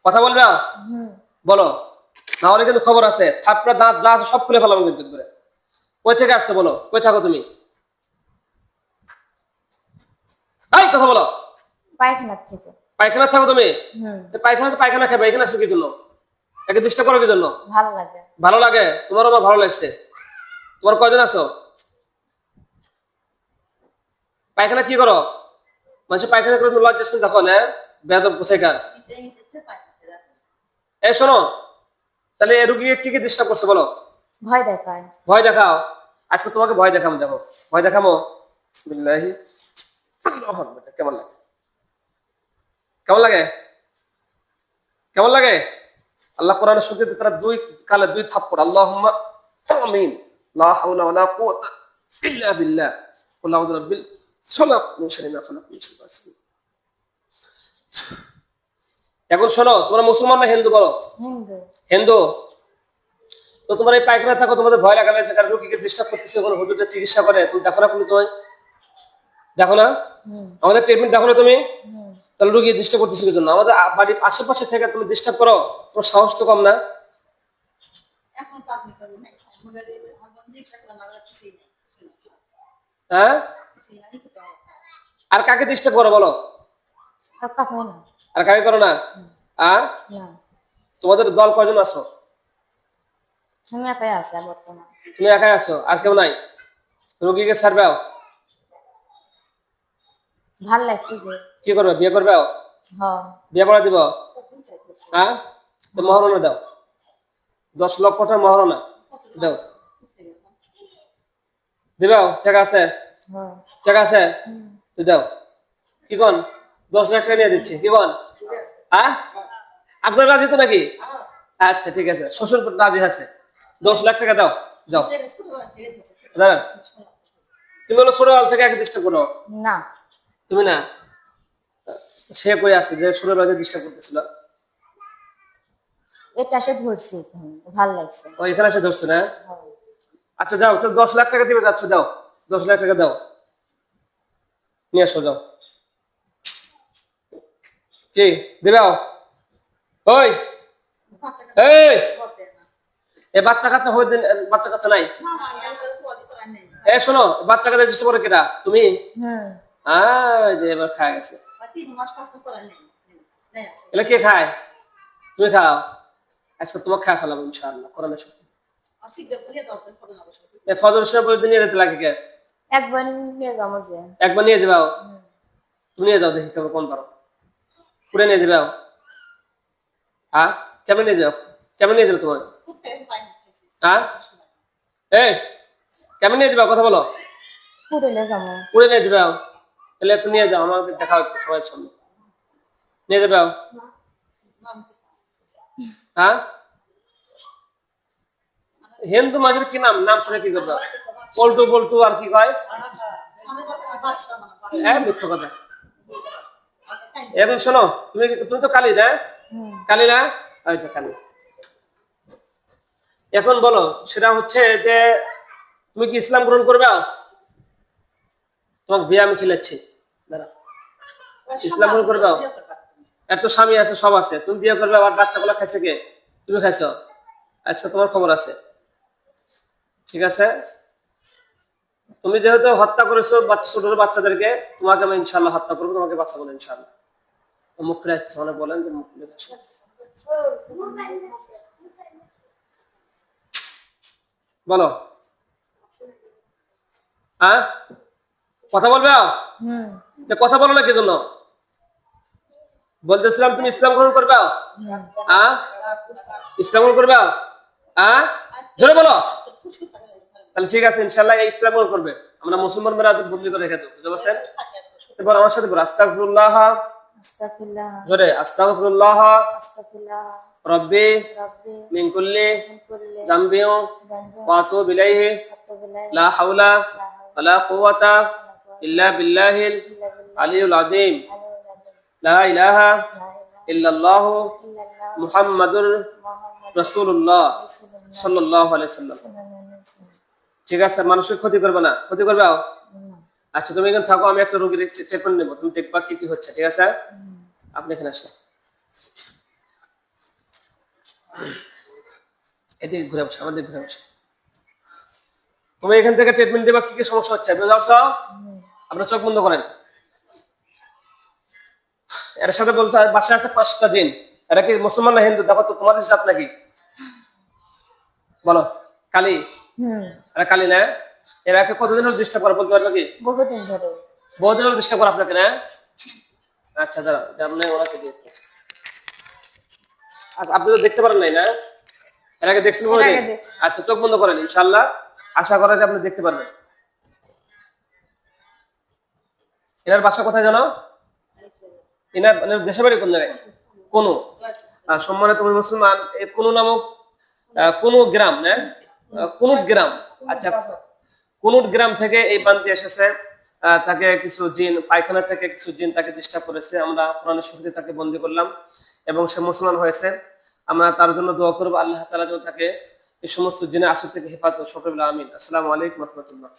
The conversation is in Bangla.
কথা বলবে? বলো, না হলে কিন্তু খবর আছে, থাপড়া দাঁত যা আছে সব খুলে ফেলাম কিন্তু একবারে। কই থেকে আসছো বলো, কই থাকো তুমি? এই কথা বলো। পায়খানার থেকে। পায়খানা থাকো তুমি? পায়খানাতে পায়খানা খাবে, এখানে আসছো কি জন্য? একে ডিস্টার্ব করো কি জন্য? ভালো লাগে। ভালো লাগে? তোমারও আমার ভালো লাগছে। তোমার কয়জন আছো? পায়খানা কি করো? মানুষ পায়খানা করে লজ্জা দেখো না, বেয়াদব কোথায়কার। এই শোনো, তাহলে রুগীকে কি কি ডিস্টার্ব করছে বলো? ভয় দেখায়। ভয় দেখাও? আজকে তোমাকে ভয় দেখাবো, দেখো ভয় দেখাবো। বিসমিল্লাহি। কেমন লাগে? কেমন লাগে? কেমন লাগে? আল্লাহ কোরআনে শুনতে তারা দুই কালে দুই থাপ্পড়, আল্লাহুম্মা আমিন, লা হাওলা ওয়ালা কুওয়াতা ইল্লা বিল্লাহ, কুল আউযু বিরাব্বিল ফালাক মিন শাররি মা খালাক, মিন শাররি গাসিকিন। এখন শোনো, তোমরা মুসলমান না হিন্দু বলো? হিন্দু। হিন্দু। তো তোমার এই পায়খানা থাকো, তোমাদের ভয় লাগা না, কারণ রোগীকে ডিস্টার্ব করতেছে, কোনো হুজুরের চিকিৎসা করে, তুমি দেখো না? তুমি দেখো না আমাদের ট্রিটমেন্ট? দেখো না তুমি? তাহলে রোগী ডিস্টার্ব করতেছে কি জন্য? আমাদের বাড়ির আশেপাশে থেকে তুমি ডিস্টার্ব করো, তোমার সাহস তো কম না? হ্যাঁ, আর কাকে ডিস্টার্ব করো বলো? আর কাকে করো না? আর তোমাদের দল কয়জন আছো? আমি একাই আছি বর্তমানে। তুমি একাই আছো, আর কেউ নাই? রোগীকে ছাড়বেও? ভাল লাগছে যে। কি করবে, বিয়ে করবেও? হ্যাঁ। বিয়ে করে দিব? হ্যাঁ, তো মহারণা দাও, 10 লক্ষ টাকা মহারণা দাও। দিবাও? ঠিক আছে, ঠিক আছে, তুই দাও। কি কন? 10 লাখ টাকা নিয়ে দিচ্ছি, কি কন? হ্যাঁ, আপনার রাজি তো নাকি? আচ্ছা ঠিক আছে, শ্বশুর রাজি আছে, 10 লাখ টাকা দাও, যাও। দাঁড়ান, তুমি হলো ছোট কাল থেকে একে ডিস্টার্ব করো না? তুমি না? সে কই আছে যে ছোট কাল থেকে ডিস্টার্ব করতেছিল? এটা সে ধরছি, ভালো লাগছে। ও এখানে এসে ধরছো না? আচ্ছা যাও, তো 10 লাখ টাকা দিবে, যাচ্ছ, দাও 10 লাখ টাকা দাও, নিয়ে আসো, যাও। কি দিবাও? ওই এই, এই বাচ্চা কাচ্চা হয়ে দিন, বাচ্চা কাচ্চা নাই? এ শোনো, বাচ্চা কাচ্চা চেষ্টা করে কেটা? তুমি? যে এবার খায় গেছে। এগুলো কে খায়? তুমি খাও? আজকে তোমাকে খায় ফেলাবো ইনশাআল্লাহ, কোরআনের শক্তি। ফজর সময় বলে নিয়ে যেতে লাগে কে? একবার নিয়ে যাবো যে। একবার নিয়ে যাও? তুমি নিয়ে যাও, দেখি কেমন কোন পারো। পুরে নিয়ে যাও? হ্যাঁ, কেমন নিয়ে যাও? কেমন নিয়ে যাবে তোমার? হ্যাঁ, এই কেমন নিয়ে যাবে, কথা বলো। পুরে যাবো। পুরে নিয়ে যাও? তাহলে একটু নিয়ে যাও, আমাকে দেখাও একটু সবাই সামনে, নিয়ে যাও। হ্যাঁ, হিন্দু মাঝের কি নাম, নাম শুনে কি করবে? পল্টু পল্টু আর কি কয়? হ্যাঁ, মিথ্য কথা। এখন শোনো, তুমি তুমি তো কালী না? কালী না? হয়তো কালী। এখন বলো, সেটা হচ্ছে যে তুমি কি ইসলাম গ্রহণ করবে? তোমাকে বিয়ে আমি খিলাচ্ছি, দাঁড়া। ইসলাম গ্রহণ করবে? এত স্বামী আছে, সব আছে, তুমি বিয়ে করবে, আবার বাচ্চাগুলো খাইছে কে? তুমি খাইছো? আজকে তোমার খবর আছে, ঠিক আছে? তুমি যেহেতু হত্যা করেছো বাচ্চা, ছোট বাচ্চাদেরকে, তোমাকে আমি ইনশাল্লাহ হত্যা করবো, তোমাকে বাচ্চা বলে ইনশাল্লাহ। মুখ ফিরে আসছে, অনেক বলেন যে মুখ ফিরে আসছে। বলো, হ্যাঁ কথা বলবে? কথা বলো না কি জন্য? বলতেছিলাম তুমি ইসলাম গ্রহণ করবে? হ্যাঁ, ইসলাম গ্রহণ করবে? হ্যাঁ, জোরে বলো। তাহলে ঠিক আছে, ইনশাল্লাহ এই ইসলাম গ্রহণ করবে। আমরা মুসলমান মেয়েরা বদলি করে রেখে দেবো, বুঝতে পারছেন? এবার আমার সাথে বলো, আস্তাগফিরুল্লাহ, জোরে, আস্তাগফিরুল্লাহ রব্বি মিন কুল্লি যামবি ওয়া আতুবু ইলাইহি লা হাওলা ওয়ালা কুওয়াতা ইল্লা বিল্লাহিল আলিয়্যিল আযীম লা ইলাহা ইল্লাল্লাহ মুহাম্মাদুর রাসূলুল্লাহ সাল্লাল্লাহু আলাইহি ওয়াসাল্লাম। ঠিক আছে, মানুষের ক্ষতি করবে না, ক্ষতি করবে? আচ্ছা তুমি এখানে থাকো, আমি একটা রোগীর ট্রিটমেন্ট নেবো, তুমি দেখবা কি কি হচ্ছে, ঠিক আছে? আপনি এখানে আসেন। এদিকে ঘুরে বসে, আমাদের ঘুরে বসে। তুমি এখান থেকে ট্রিটমেন্ট দেবা, কি কি সমস্যা হচ্ছে বুঝতে পারছো? আপনার চোখ বন্ধ করেন। এর সাথে বলছে বাসায় আছে 5টা জিন। এরা কি মুসলমান না হিন্দু? দেখো তো তোমার জাত নাকি? বলো। কালী? এরা কালী না? এরাকে কতদিন হলো ডিস্টার্ব করে বলতে পারবে কি? বহুদিন ধরে। বহুদিন হলো ডিস্টার্ব করে আপনাকে না? আচ্ছা দাঁড়ান, আপনি ওনাকে দিয়ে দিন। আচ্ছা, আপনি তো দেখতে পারেন নাই না? এর আগে দেখছেন এর কোনোদিন? আগে দেখছি। আচ্ছা, চোখ বন্ধ করেন, ইনশাআল্লাহ আশা করা যায় আপনি দেখতে পারবেন। এনার বাসা কোথায় জানো? এনার দেশের বাড়ি কোন জায়গায়? কোনো। সম্মানিত মুসলমান, এই কোনো নামক কোনো গ্রাম না, কুনুট গ্রাম। আচ্ছা, কুনুট গ্রাম থেকে এই বান্তি এসেছে। তাকে কিছু জিন, পায়খানা থেকে কিছু জিন তাকে ডিস্টার্ব করেছে। আমরা কোরআনের শক্তিতে তাকে বন্দী করলাম এবং সে মুসলমান হয়েছে। আমরা তার জন্য দোয়া করবো, আল্লাহ তাআলা যেন তাকে এই সমস্ত জিনের আসর থেকে হেফাজত। সকলে আমিন। আসসালামু আলাইকুম ওয়া রাহমাতুল্লাহ।